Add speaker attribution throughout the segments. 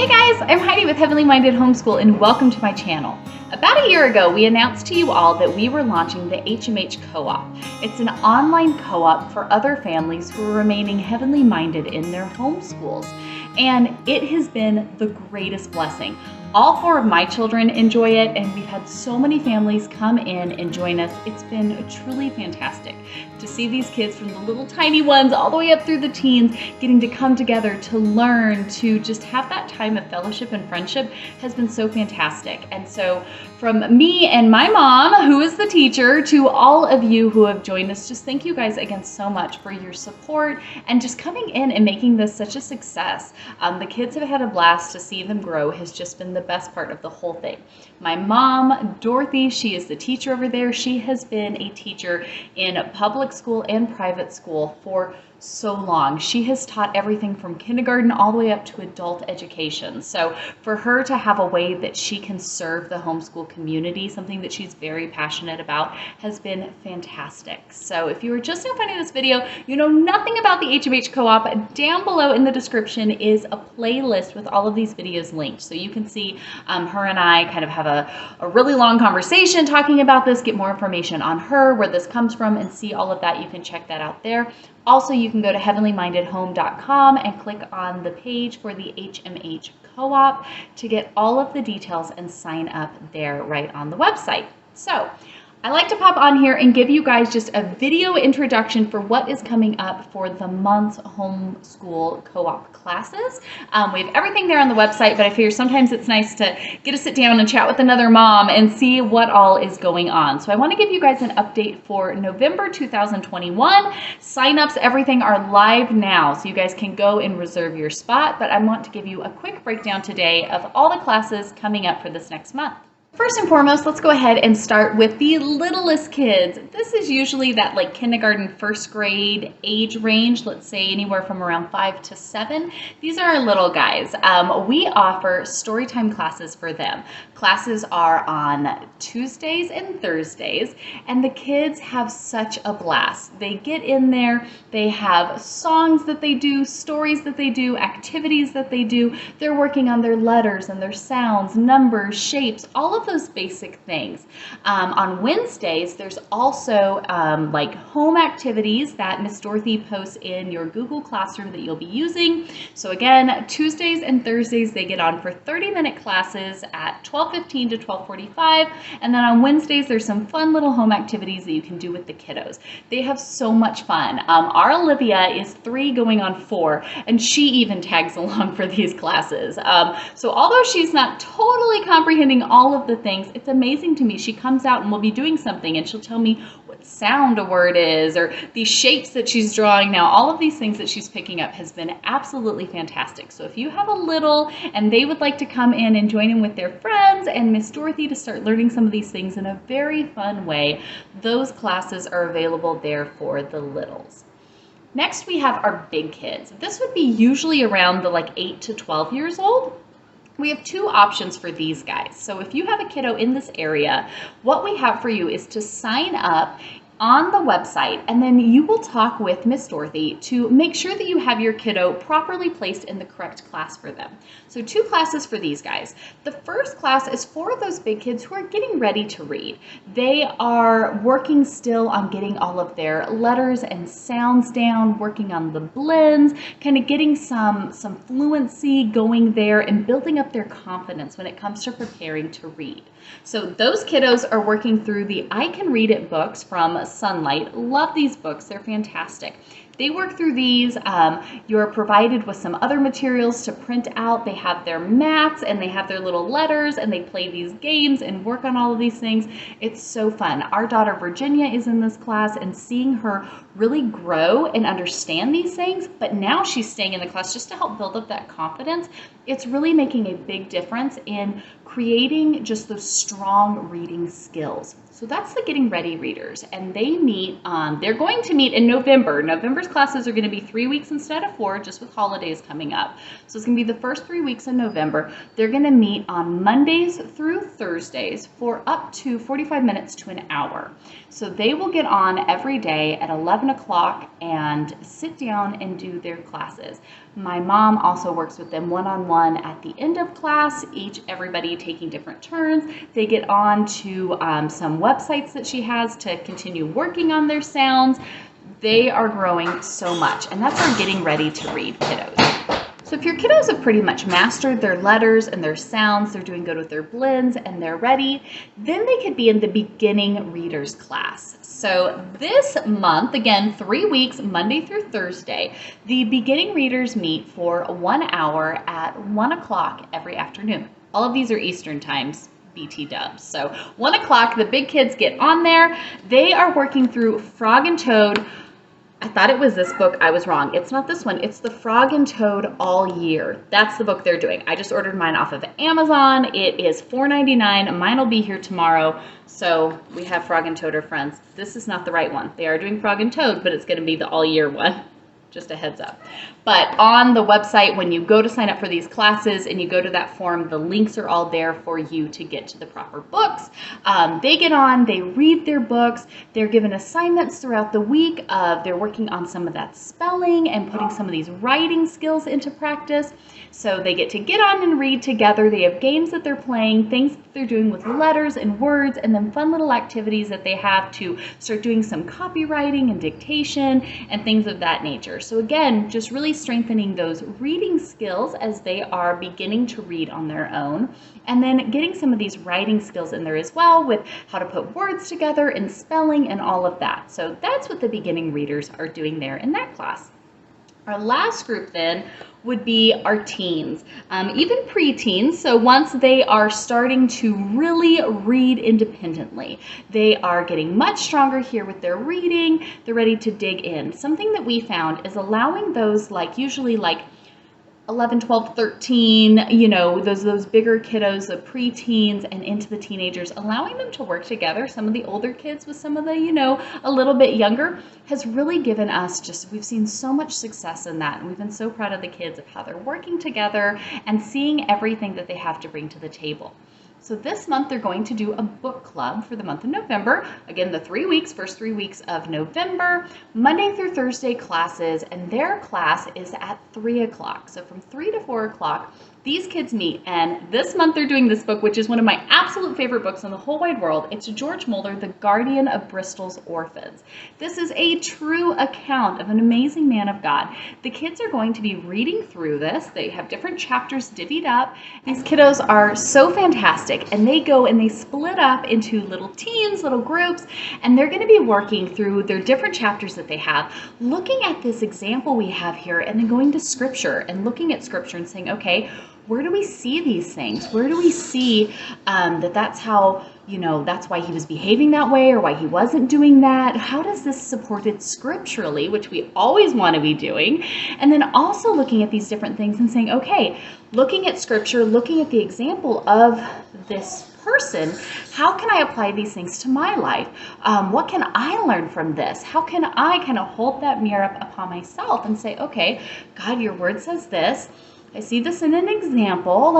Speaker 1: Hey guys, I'm Heidi with Heavenly Minded Homeschool and welcome to my channel. About a year ago, we announced to you all that we were launching the HMH Co-op. It's an online co-op for other families who are remaining heavenly minded in their homeschools. And it has been the greatest blessing. All four of my children enjoy it, and we've had so many families come in and join us. It's been truly fantastic to see these kids from the little tiny ones all the way up through the teens getting to come together to learn, to just have that time of fellowship and friendship has been so fantastic. And so from me and my mom, who is the teacher, to all of you who have joined us, just thank you guys again so much for your support and just coming in and making this such a success. The kids have had a blast. To see them grow has just been the best part of the whole thing. My mom, Dorothy, she is the teacher over there. She has been a teacher in public school and private school for so long. She has taught everything from kindergarten all the way up to adult education. So for her to have a way that she can serve the homeschool community, something that she's very passionate about, has been fantastic. So if you are just now finding this video, you know nothing about the HMH Co-op, down below in the description is a playlist with all of these videos linked. So you can see her and I kind of have a really long conversation talking about this, get more information on her, where this comes from, and see all of that. You can check that out there. Also, you can go to heavenlymindedhome.com and click on the page for the HMH Co-op to get all of the details and sign up there right on the website. So I like to pop on here and give you guys just a video introduction for what is coming up for the month's homeschool co-op classes. We have everything there on the website, but I figure sometimes it's nice to get to sit down and chat with another mom and see what all is going on. So I want to give you guys an update for November 2021. Sign-ups, everything are live now, so you guys can go and reserve your spot, but I want to give you a quick breakdown today of all the classes coming up for this next month. First and foremost, let's go ahead and start with the littlest kids. This is usually that like kindergarten, first grade age range, let's say anywhere from around 5 to 7. These are our little guys. We offer storytime classes for them. Classes are on Tuesdays and Thursdays, and the kids have such a blast. They get in there, they have songs that they do, stories that they do, activities that they do. They're working on their letters and their sounds, numbers, shapes, all of those basic things. On Wednesdays, there's also like home activities that Miss Dorothy posts in your Google Classroom that you'll be using. So again, Tuesdays and Thursdays, they get on for 30-minute classes at 12:15 to 12:45. And then on Wednesdays, there's some fun little home activities that you can do with the kiddos. They have so much fun. Our Olivia is 3 going on 4, and she even tags along for these classes. So although she's not totally comprehending all of the things, it's amazing to me. She comes out and we'll be doing something and she'll tell me what sound a word is, or these shapes that she's drawing now. All of these things that she's picking up has been absolutely fantastic. So if you have a little and they would like to come in and join in with their friends and Miss Dorothy to start learning some of these things in a very fun way, those classes are available there for the littles. Next, we have our big kids. This would be usually around the 8 to 12 years old. We have 2 options for these guys. So if you have a kiddo in this area, what we have for you is to sign up on the website, and then you will talk with Miss Dorothy to make sure that you have your kiddo properly placed in the correct class for them. So 2 classes for these guys. The first class is for those big kids who are getting ready to read. They are working still on getting all of their letters and sounds down, working on the blends, kind of getting some fluency going there and building up their confidence when it comes to preparing to read. So those kiddos are working through the I Can Read It books from Sunlight. Love these books. They're fantastic. They work through these. You're provided with some other materials to print out. They have their mats and they have their little letters and they play these games and work on all of these things. It's so fun. Our daughter Virginia is in this class, and seeing her really grow and understand these things, but now she's staying in the class just to help build up that confidence. It's really making a big difference in creating just those strong reading skills. So that's the Getting Ready readers, and they meet, they're going to meet in November. November's classes are going to be 3 weeks instead of 4, just with holidays coming up. So it's going to be the first 3 weeks in November. They're going to meet on Mondays through Thursdays for up to 45 minutes to an hour. So they will get on every day at 11 11 o'clock and sit down and do their classes. My mom also works with them one-on-one at the end of class, everybody taking different turns. They get on to some websites that she has to continue working on their sounds. They are growing so much, and that's our getting ready to read kiddos. So if your kiddos have pretty much mastered their letters and their sounds, they're doing good with their blends and they're ready, then they could be in the beginning readers class. So this month, again, 3 weeks, Monday through Thursday, the beginning readers meet for 1 hour at 1 o'clock every afternoon. All of these are Eastern times. BT dubs. So 1 o'clock, the big kids get on there. They are working through Frog and Toad. I thought it was this book. I was wrong. It's not this one. It's the Frog and Toad All Year. That's the book they're doing. I just ordered mine off of Amazon. It is $4.99. Mine will be here tomorrow. So we have Frog and Toad are friends. This is not the right one. They are doing Frog and Toad, but it's going to be the all year one. Just a heads up. But on the website, when you go to sign up for these classes and you go to that form, the links are all there for you to get to the proper books. They get on, they read their books, they're given assignments throughout the week. They're working on some of that spelling and putting some of these writing skills into practice. So they get to get on and read together. They have games that they're playing, things that they're doing with letters and words, and then fun little activities that they have to start doing some copywriting and dictation and things of that nature. So again, just really strengthening those reading skills as they are beginning to read on their own, and then getting some of these writing skills in there as well with how to put words together and spelling and all of that. So that's what the beginning readers are doing there in that class. Our last group then would be our teens, even preteens. So once they are starting to really read independently, they are getting much stronger here with their reading. They're ready to dig in. Something that we found is allowing those usually 11, 12, 13, those bigger kiddos, the preteens and into the teenagers, allowing them to work together, some of the older kids with some of the, a little bit younger, has really given us we've seen so much success in that. And we've been so proud of the kids of how they're working together and seeing everything that they have to bring to the table. So this month they're going to do a book club for the month of November. Again, the 3 weeks, first 3 weeks of November, Monday through Thursday classes, and their class is at 3 o'clock. So from 3 to 4 o'clock, these kids meet, and this month they're doing this book, which is one of my absolute favorite books in the whole wide world. It's George Mulder, The Guardian of Bristol's Orphans. This is a true account of an amazing man of God. The kids are going to be reading through this. They have different chapters divvied up. These kiddos are so fantastic, and they go and they split up into little teams, little groups, and they're going to be working through their different chapters that they have, looking at this example we have here, and then going to Scripture and looking at Scripture and saying, okay, where do we see these things? Where do we see that's how, that's why he was behaving that way or why he wasn't doing that? How does this support it scripturally, which we always want to be doing? And then also looking at these different things and saying, okay, looking at Scripture, looking at the example of this person, how can I apply these things to my life? What can I learn from this? How can I kind of hold that mirror up upon myself and say, okay, God, your word says this. I see this in an example,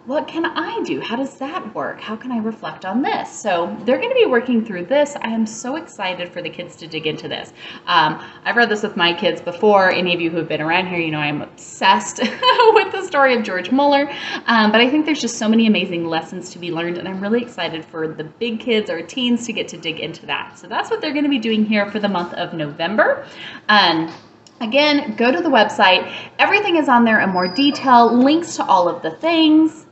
Speaker 1: what can I do? How does that work? How can I reflect on this? So they're going to be working through this. I am so excited for the kids to dig into this. I've read this with my kids before. Any of you who have been around here, I'm obsessed with the story of George Muller. But I think there's just so many amazing lessons to be learned, and I'm really excited for the big kids or teens to get to dig into that. So that's what they're going to be doing here for the month of November. Again, go to the website. Everything is on there in more detail, links to all of the things.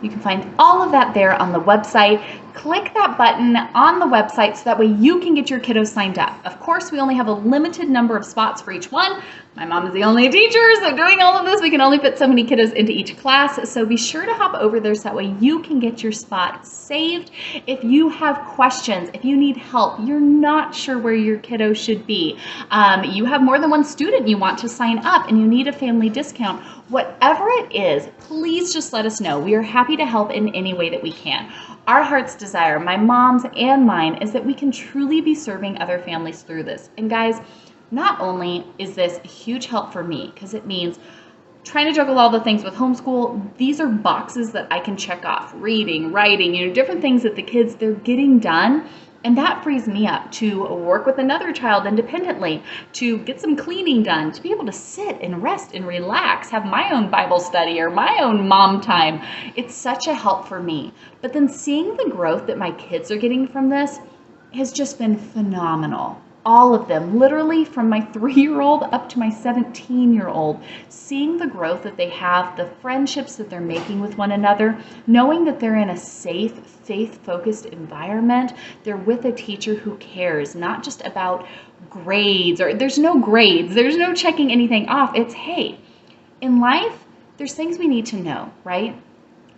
Speaker 1: You can find all of that there on the website. Click that button on the website so that way you can get your kiddos signed up. Of course, we only have a limited number of spots for each one. My mom is the only teacher, so doing all of this, we can only fit so many kiddos into each class. So be sure to hop over there so that way you can get your spot saved. If you have questions, if you need help, you're not sure where your kiddo should be, you have more than one student you want to sign up and you need a family discount, whatever it is, please just let us know. We are happy to help in any way that we can. Our heart's desire, my mom's and mine, is that we can truly be serving other families through this. And guys, not only is this a huge help for me, because it means trying to juggle all the things with homeschool, these are boxes that I can check off, reading, writing, different things that the kids, they're getting done. And that frees me up to work with another child independently, to get some cleaning done, to be able to sit and rest and relax, have my own Bible study or my own mom time. It's such a help for me. But then seeing the growth that my kids are getting from this has just been phenomenal. All of them, literally from my 3-year-old up to my 17-year-old, seeing the growth that they have, the friendships that they're making with one another, knowing that they're in a safe, faith-focused environment. They're with a teacher who cares, not just about grades, or there's no grades, there's no checking anything off. It's, hey, in life, there's things we need to know, right?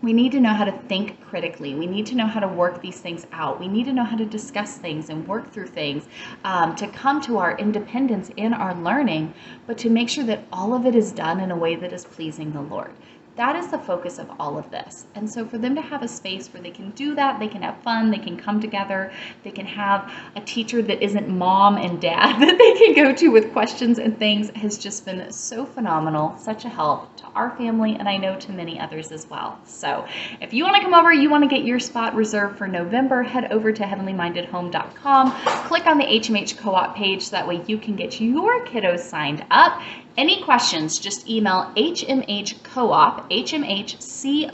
Speaker 1: We need to know how to think critically. We need to know how to work these things out. We need to know how to discuss things and work through things to come to our independence in our learning, but to make sure that all of it is done in a way that is pleasing the Lord. That is the focus of all of this. And so for them to have a space where they can do that, they can have fun, they can come together, they can have a teacher that isn't mom and dad that they can go to with questions and things has just been so phenomenal, such a help to our family, and I know to many others as well. So if you want to come over, you want to get your spot reserved for November, head over to heavenlymindedhome.com, click on the HMH co-op page so that way you can get your kiddos signed up. Any questions, just email HMHcoop, HMHcoop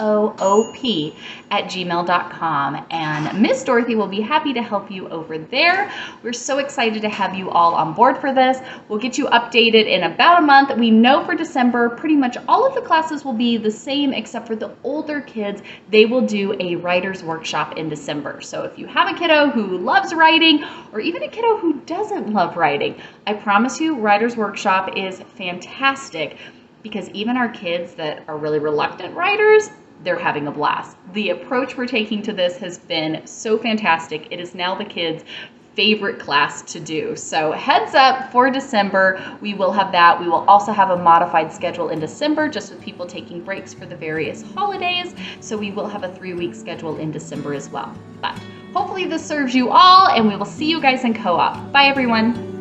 Speaker 1: @gmail.com, and Miss Dorothy will be happy to help you over there. We're so excited to have you all on board for this. We'll get you updated in about a month. We know for December, pretty much all of the classes will be the same except for the older kids. They will do a writer's workshop in December. So if you have a kiddo who loves writing, or even a kiddo who doesn't love writing, I promise you, writer's workshop is fantastic, because even our kids that are really reluctant writers, they're having a blast. The approach we're taking to this has been so fantastic. It is now the kids' favorite class to do. So heads up for December, we will have that. We will also have a modified schedule in December, just with people taking breaks for the various holidays. So we will have a 3-week schedule in December as well. But hopefully this serves you all, and we will see you guys in co-op. Bye everyone.